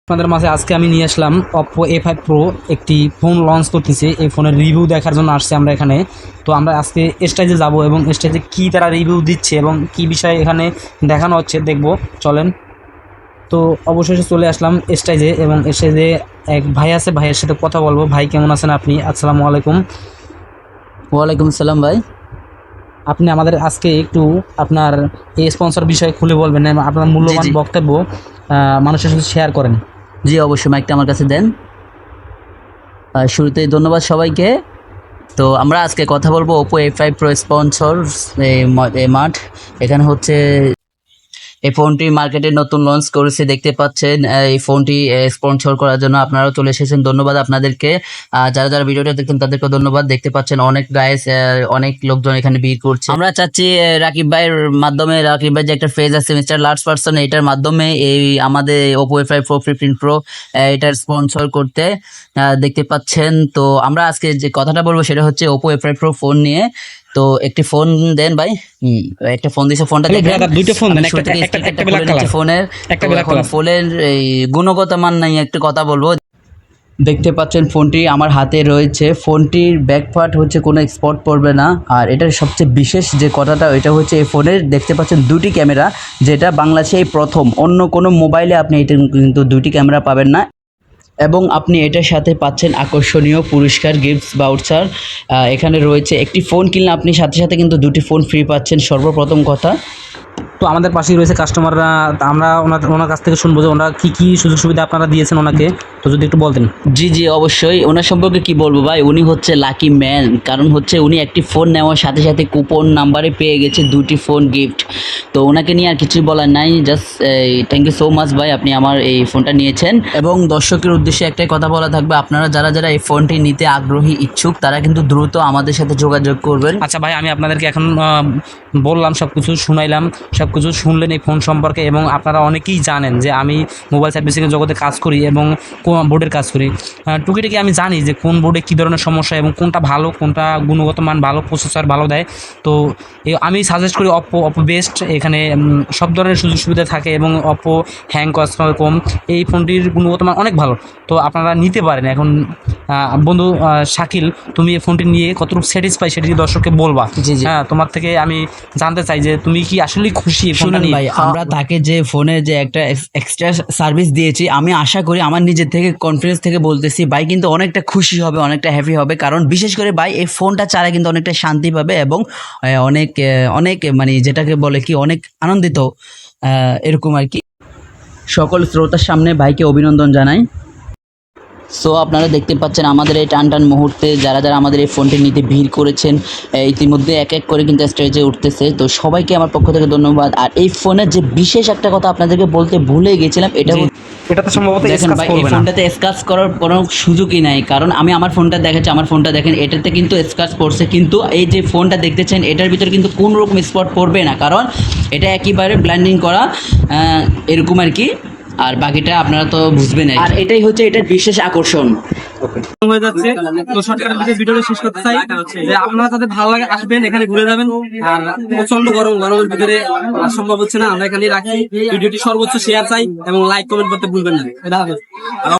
আপনাদের মাঝে আজকে আমি নিয়ে আসলাম Oppo A5 Pro একটি ফোন লঞ্চ করতেছে। এই ফোনের রিভিউ দেখার জন্য আসছি আমরা এখানে। তো আমরা আজকে স্টেজে যাব এবং স্টেজে কী তারা রিভিউ দিচ্ছে এবং কী বিষয়ে এখানে দেখানো হচ্ছে দেখব, চলেন। তো অবশেষে চলে আসলাম স্টেজে এবং স্টেজে এক ভাই আছে, ভাইয়ের সাথে কথা বলবো। ভাই কেমন আছেন আপনি? আসসালামু আলাইকুম। ওয়ালাইকুম আসসালাম ভাই। আপনি আমাদের আজকে একটু আপনার এই স্পন্সর বিষয়ে খুলে বলবেন এবং আপনার মূল্যবান জি। বক্তব্য মানুষের সাথে শেয়ার করেন। জি অবশ্যই, মাইকটা আমার কাছে দেন। শুরুতেই ধন্যবাদ সবাইকে। তো আমরা আজকে কথা বলবো ওপো A5 Pro স্পন্সর মাঠ। এখানে হচ্ছে এই ফোনটি মার্কেটে নতুন লঞ্চ করেছে, দেখতে পাচ্ছেন। এই ফোনটি স্পন্সর করার জন্য আপনারাও চলে এসেছেন, ধন্যবাদ আপনাদেরকে। যারা যারা ভিডিওটা দেখছেন তাদেরকে ধন্যবাদ। দেখতে পাচ্ছেন অনেক গাইস, অনেক লোকজন এখানে ভিড় করছে। আমরা চাচ্ছি রাকিব ভাইয়ের মাধ্যমে, রাকিব ভাই যে একটা ফেজ আছে মিস্টার লার্জ পার্সন, এটার মাধ্যমে এই আমাদের ওপো A5 Pro 15 Pro এটার স্পন্সর করতে। দেখতে পাচ্ছেন। তো আমরা আজকে যে কথাটা বলবো সেটা হচ্ছে ওপো A5 Pro ফোন নিয়ে। তো একটি ফোন দেন ভাই। একটা ফোন দিছে, ফোনটা দেখেন। দুইটা ফোন দেন, একটা ব্ল্যাক কালার ফোনের। এখন ফোনের এই গুণগত মান নাই একটু কথা বলবো। দেখতে পাচ্ছেন ফোনটি আমার হাতে রয়েছে। ফোনটির ব্যাক পার্ট হচ্ছে কোনো স্পট পড়বে না। আর এটার সবচেয়ে বিশেষ যে কথাটা এটা হচ্ছে এই ফোনের দেখতে পাচ্ছেন দুটি ক্যামেরা, যেটা বাংলাদেশে এই প্রথম। অন্য কোনো মোবাইলে আপনি এটা কিন্তু দুটি ক্যামেরা পাবেন না। এবং আপনি এটার সাথে পাচ্ছেন আকর্ষণীয় পুরস্কার, গিফটস, ভাউচার। এখানে রয়েছে একটি ফোন কিনলে আপনি সাথে সাথে কিন্তু দুটি ফোন ফ্রি পাচ্ছেন, সর্বপ্রথম কথা। তো আমাদের পাশেই রয়েছে কাস্টমাররা, আমরা ওনার কাছ থেকে শুনবো যে ওনারা কী কী সুযোগ সুবিধা আপনারা দিয়েছেন ওনাকে। তো যদি একটু বলতেন। জি জি অবশ্যই। ওনার সম্পর্কে কি বলবো ভাই, উনি হচ্ছে লাকি ম্যান। কারণ হচ্ছে উনি একটি ফোন নেওয়ার সাথে সাথে কুপন নাম্বারে পেয়ে গেছে দুটি ফোন গিফট। তো ওনাকে নিয়ে আর কিছুই বলার নাই, just thank you so much ভাই, আপনি আমার এই ফোনটা নিয়েছেন। এবং দর্শকের উদ্দেশ্যে একটাই কথা বলা থাকবে, আপনারা যারা যারা এই ফোনটি নিতে আগ্রহী ইচ্ছুক তারা কিন্তু দ্রুত আমাদের সাথে যোগাযোগ করবেন। আচ্ছা ভাই, আমি আপনাদেরকে এখন বললাম, সব কিছু শুনাইলাম, সব কিছু শুনলেন এই ফোন সম্পর্কে। এবং আপনারা অনেকেই জানেন যে আমি মোবাইল সার্ভিসিংয়ের জগতে কাজ করি এবং বোর্ডের কাজ করি। টুকিটাকি আমি জানি যে কোন বোর্ডে কী ধরনের সমস্যা এবং কোনটা ভালো, কোনটা গুণগত মান ভালো, প্রসেসর ভালো দেয়। তো আমি সাজেস্ট করি অপো বেস্ট। এখানে সব ধরনের সুযোগ সুবিধা থাকে এবং অপো হ্যাং কম। এই ফোনটির গুণগত মান অনেক ভালো, তো আপনারা নিতে পারেন। এখন বন্ধু শাকিল, তুমি এই ফোনটি নিয়ে কতটুকু স্যাটিসফাই সেটি দর্শককে বলবা। জি জি। হ্যাঁ, তোমার থেকে আমি জানতে চাই যে তুমি কি আসলেই খুশি ফোনটা শুনুন নিয়ে? ভাই, আমরা তাকে যে ফোনের যে একটা এক্সট্রা সার্ভিস দিয়েছি, আমি আশা করি, আমার নিজের থেকে কনফিডেন্স থেকে বলতেছি, ভাই কিন্তু অনেকটা খুশি হবে, অনেকটা হ্যাপি হবে। কারণ বিশেষ করে ভাই এই ফোনটা চালায় কিন্তু অনেকটা শান্তি পাবে এবং অনেক অনেক মানে যেটাকে বলে কি অনেক আনন্দিত, এরকম আর কি। সকল শ্রোতার সামনে ভাইকে অভিনন্দন জানাই। সো আপনারা দেখতে পাচ্ছেন আমাদের এই টান টান মুহূর্তে যারা যারা আমাদের এই ফোনটি নিতে ভিড় করেছেন, ইতিমধ্যে এক এক করে কিন্তু স্টেজে উঠতেছে। তো সবাইকে আমার পক্ষ থেকে ধন্যবাদ। আর এই ফোনের যে বিশেষ একটা কথা আপনাদেরকে বলতে ভুলে গেছিলাম, এটা তো সম্ভবত দেখেন ভাই, এই ফোনটাতে স্ক্র্যাচ করার কোনো সুযোগই নাই। কারণ আমি আমার ফোনটা দেখাচ্ছি, আমার ফোনটা দেখেন, এটাতে কিন্তু স্ক্র্যাচ পড়ছে। কিন্তু এই যে ফোনটা দেখতেছেন এটার ভিতরে কিন্তু কোনো রকম স্পট পড়বে না, কারণ এটা একেবারে ব্ল্যান্ডিং করা, এরকম আর কি। আর বাকিটা আপনারা তো বুঝবেন। আর এটাই হচ্ছে এটার বিশেষ আকর্ষণ হয়ে যাচ্ছে। তো শর্টকাটের দিকে ভিডিওটা শেষ করতে চাই যে আপনারা যাদের ভালো লাগে আসবেন, এখানে ঘুরে যাবেন। আর প্রচন্ড গরমের ভিতরে সম্ভব হচ্ছে না, আমরা এখানে রাখি। ভিডিওটি সর্বোচ্চ শেয়ার চাই এবং লাইক কমেন্ট করতে ভুলবেন না।